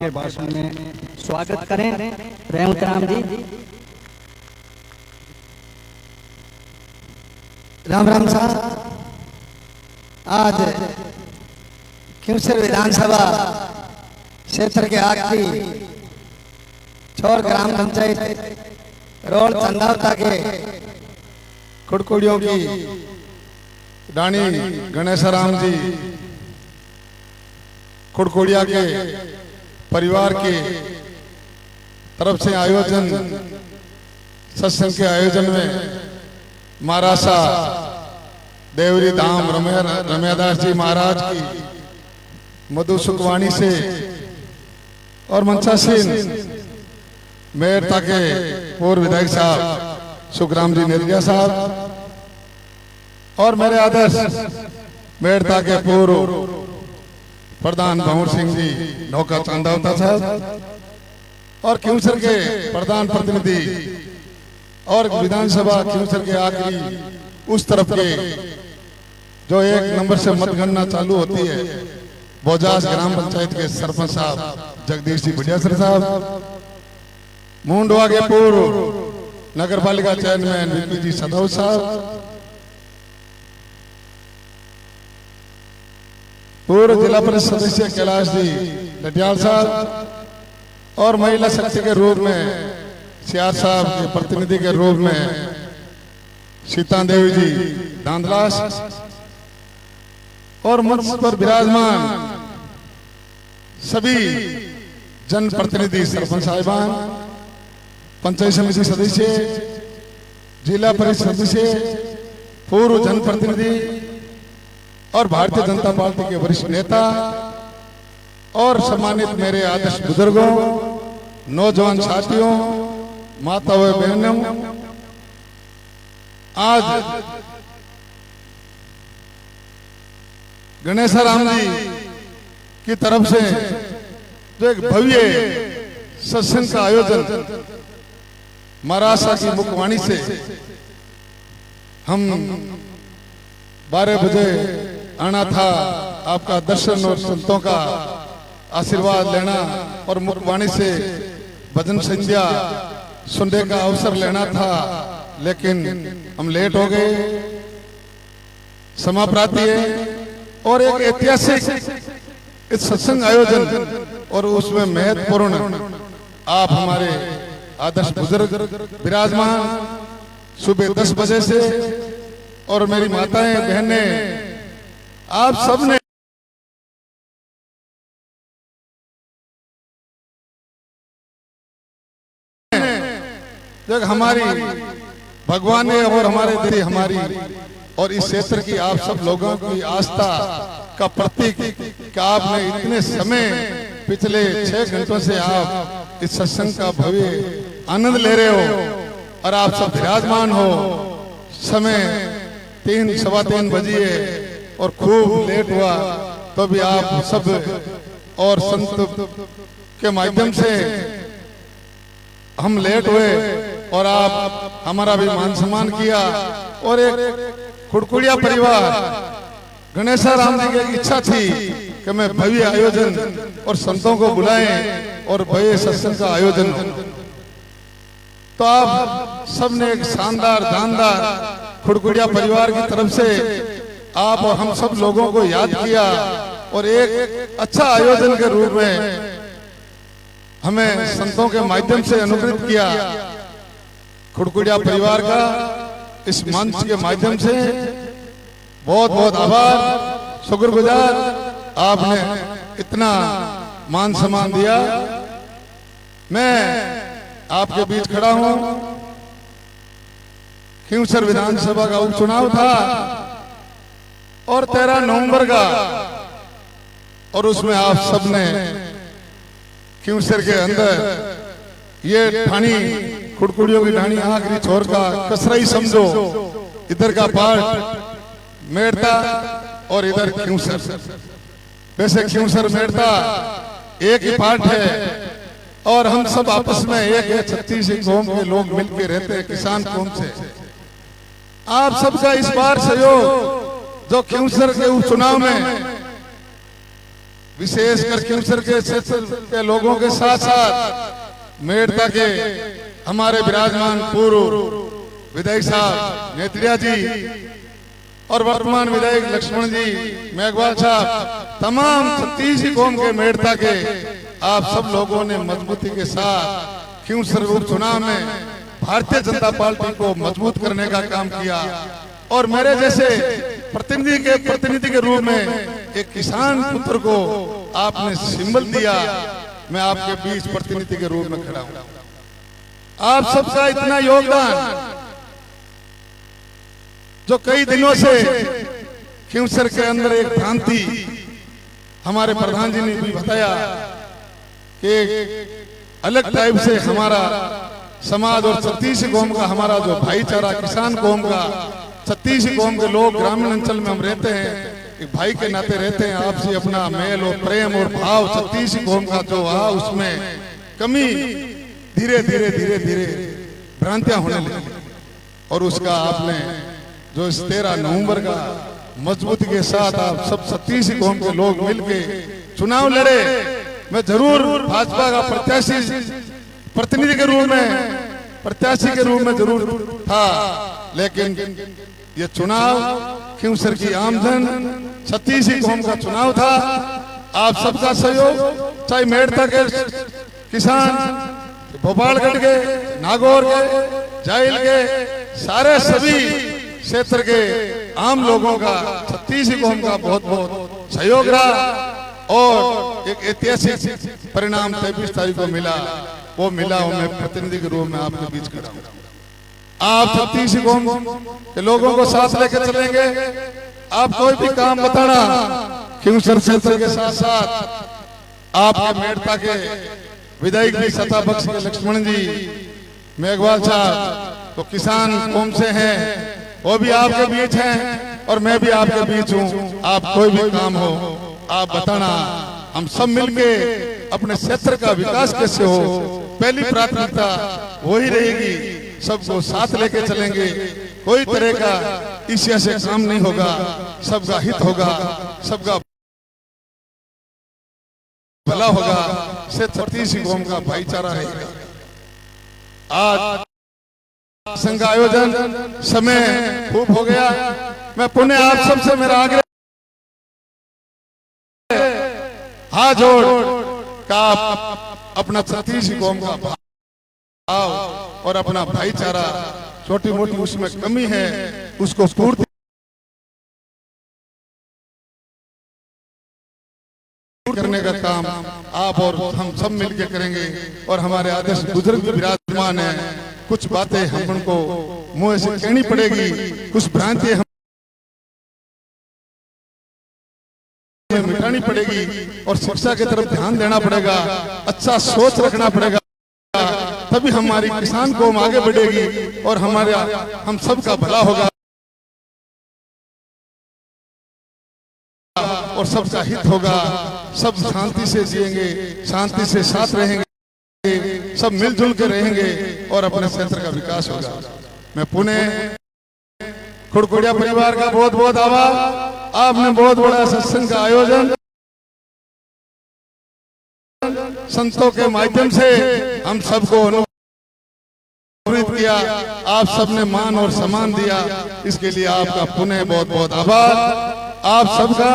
के भाषण में स्वागत करें रहमत राम जी। राम राम साहब, आज खिवसर विधानसभा क्षेत्र के आखिरी छोर ग्राम पंचायत रोड चंदावता के कुड़कुड़ियों की रानी गणेशराम जी कुड़कुड़िया के परिवार के तरफ से आयोजन सत्संग के आयोजन में महाराजा देवरी धाम रमैयादास जी महाराज की मधु सुखवाणी से और मंचासीन मेहरता के पूर्व विधायक साहब सुखराम जी निर्जिया साहब और मेरे आदर्श मेहरता के पूर्व प्रधान भंवर सिंह जी नौका चांदावता साहब और खिवसर के प्रधान प्रतिनिधि और विधानसभा खिवसर के आखिरी उस तरफ के जो एक नंबर से मतगणना चालू होती है बोजास ग्राम पंचायत के सरपंच साहब जगदीश जी बढ़ियासर साहब, मुंडवा के पूर्व नगर पालिका चेयरमैन विपी जी सदौ साहब, पूर्व जिला परिषद सदस्य कैलाश जी लटियाल साहब और महिला शक्ति के रूप में सियार साहब के प्रतिनिधि के रूप में सीता देवी जी दांदलास और मंच पर विराजमान सभी जनप्रतिनिधि सरपंच साहिबान, पंचायत समिति सदस्य, जिला परिषद सदस्य, पूर्व जनप्रतिनिधि और भारतीय जनता पार्टी के वरिष्ठ नेता और सम्मानित मेरे आदर्श बुजुर्गों, नौजवान साथियों, माताओं बहनों, आज गणेशराम जी की तरफ से जो एक भव्य सत्संग का आयोजन महाराजा की मुखवाणी से हम 12 बजे आना था, आपका दर्शन और संतों का आशीर्वाद लेना और मुखवाणी से भजन संध्या सुनने का अवसर लेना था, लेकिन हम लेट हो गए। समाप्राप्ति है और एक ऐतिहासिक इस सत्संग आयोजन और उसमें महत्वपूर्ण आप हमारे आदर्श बुजुर्ग विराजमान सुबह 10 बजे से और मेरी माताएं बहनें आप सबने जब हमारी भगवान ने और हमारे दिल हमारी और इस क्षेत्र की आप सब लोगों की आस्था का प्रतीक कि आपने इतने समय पिछले 6 घंटों से आप इस सत्संग का भव्य आनंद ले रहे हो और आप सब विराजमान हो। समय 3-3:15 बजे और खूब लेट हुआ तो भी आप सब और संत के माध्यम से हम लेट हुए और आप हमारा भी मान सम्मान किया और एक कुड़कुड़िया परिवार गणेशराम जी की इच्छा थी कि मैं भव्य आयोजन और संतों को बुलाएं और भव्य सत्संग का आयोजन हो। तो आप सबने एक शानदार जानदार कुड़कुड़िया परिवार की तरफ से आप और हम सब लोगों को याद किया और एक अच्छा आयोजन के रूप में हमें संतों के माध्यम से अनुग्रहित किया। कुड़कुड़िया परिवार का इस मंच के माध्यम से बहुत बहुत आभार, शुक्रगुजार। आपने इतना मान सम्मान दिया। मैं आपके बीच खड़ा हूं। खिवसर विधानसभा का उपचुनाव था और 13 नवंबर का और उसमें आप सबने खिवसर के अंदर ये ठाणी कुड़कुड़ियों की ठाणी आखिरी छोर का कसरा ही समझो, इधर का पार्ट मेड़ता और इधर खिवसर। वैसे खिवसर मेड़ता एक ही पार्ट है और हम सब आपस में एक है। 36 कौम के लोग मिलकर रहते हैं, किसान कौम से। आप सबका इस बार सहयोग जो खिवसर के उपचुनाव में विशेषकर खिमसर के क्षेत्र के लोगों के साथ साथ मेड़ता के हमारे विराजमान पूर्व विधायक साहब नेत्रिया जी और वर्तमान विधायक लक्ष्मण जी मेघवाल साहब, तमाम छत्तीस कौम के मेड़ता के आप सब लोगों ने मजबूती के साथ खिमसर उपचुनाव में भारतीय जनता पार्टी को मजबूत करने का काम किया। और मेरे जैसे प्रतिनिधि के रूप में एक किसान पुत्र को आपने सिंबल दिया। मैं आपके बीच प्रतिनिधि के रूप में खड़ा हूं। आप सबका इतना योगदान जो कई दिनों से खिमसर के अंदर एक भ्रांति, हमारे प्रधान जी ने भी बताया कि अलग टाइप से हमारा समाज और छत्तीस कौम का हमारा जो भाईचारा किसान कौम का, छत्तीस कौम के लोग ग्रामीण अंचल में हम रहते हैं, एक भाई के नाते रहते हैं, आपसे अपना मेल और प्रेम और भाव छत्तीस कौम का जो आ उसमें कमी धीरे धीरे धीरे धीरे भ्रांतियां होने लगी। और उसका आपने जो इस 13 नवंबर का मजबूती के साथ आप सब छत्तीस कौम के लोग मिलके चुनाव लड़े। मैं जरूर भाजपा का प्रतिनिधि के रूप में, प्रत्याशी के रूप में जरूर था, लेकिन ये चुनाव खिमसर की आमजन छत्तीस कौम का चुनाव था। आप सबका सहयोग, चाहे मेड़ता के किसान, भोपालगढ़ के, नागौर के, जाइल के, सारे सभी क्षेत्र के आम लोगों का, छत्तीस कौम का बहुत बहुत सहयोग रहा। और एक ऐतिहासिक परिणाम 23 तारीख को मिला, वो मिला और मैं प्रतिनिधि के रूप में आपके बीच खड़ा हूं। आप छत्तीस कौम के लोगों को साथ लेकर चलेंगे। आप कोई भी काम बताना, खिमसर क्षेत्र के साथ साथ आपके मेड़ता के विधायक भी सत्ता पक्ष के लक्ष्मण जी मेघवाल साहब तो किसान कौम से हैं, वो भी आपके बीच हैं और मैं भी आपके बीच हूँ। आप कोई भी काम हो आप बताना, हम सब मिलके अपने क्षेत्र का विकास कैसे हो, पहली प्राथमिकता वही रहेगी। सबको साथ लेके चलेंगे, कोई तरह का ईर्ष्या से काम नहीं होगा, सबका हित होगा, सबका भला होगा, से छत्तीस कौम का भाईचारा रहेगा। आज संघ का आयोजन समय खूब हो गया। मैं पुनः आप सबसे मेरा आग्रह हाथ जोड़ का अपना छत्तीस कौम का भाव और अपना भाईचारा, छोटी मोटी उसमें कमी है, उसको पूर्ति करने का काम आप और हम सब मिलकर करेंगे। और हमारे आदर्श बुजुर्ग भी विराजमान है। कुछ बातें हम उनको मुंह से कहनी पड़ेगी, कुछ भ्रांति मिटानी पड़ेगी और शिक्षा की तरफ ध्यान देना पड़ेगा, अच्छा सोच रखना पड़ेगा, तभी हमारी किसान कौम आगे बढ़ेगी और हम सबका भला होगा और सबका हित होगा। सब शांति से जिएंगे, शांति से साथ रहेंगे, सब मिलजुल के रहेंगे और अपने क्षेत्र का विकास होगा। मैं पुनः खुड़कुड़िया परिवार का बहुत बहुत आभार। आपने बहुत बड़ा सत्संग का आयोजन संतों के माध्यम से हम सबको अनुप्रेरित किया। आप सबने मान और सम्मान दिया, इसके लिए आपका पुनः बहुत बहुत आभार। आप सबका